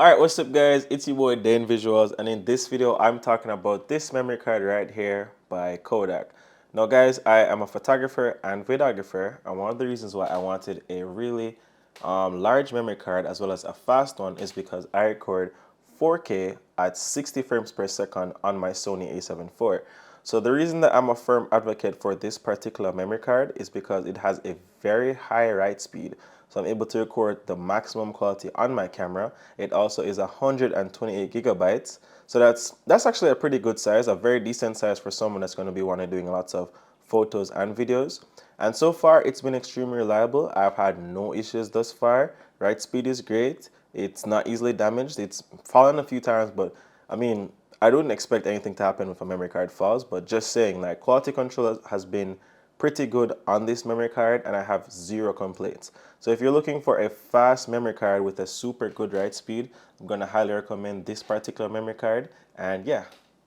Alright, what's up guys? It's your boy Dan Visuals, and in this video I'm talking about this memory card right here by Kodak. Now guys, I am a photographer and videographer, and one of the reasons why I wanted a really large memory card as well as a fast one is because I record 4K at 60 frames per second on my Sony a7 IV. So the reason that I'm a firm advocate for this particular memory card is because it has a very high write speed. So I'm able to record the maximum quality on my camera. It also is 128 gigabytes. So that's actually a pretty good size, a very decent size for someone that's going to be doing lots of photos and videos. And so far, it's been extremely reliable. I've had no issues thus far. Write speed is great. It's not easily damaged. It's fallen a few times, but I mean, I don't expect anything to happen if a memory card falls, but just saying, like, quality control has been pretty good on this memory card, and I have zero complaints. So if you're looking for a fast memory card with a super good write speed, I'm going to highly recommend this particular memory card. And yeah,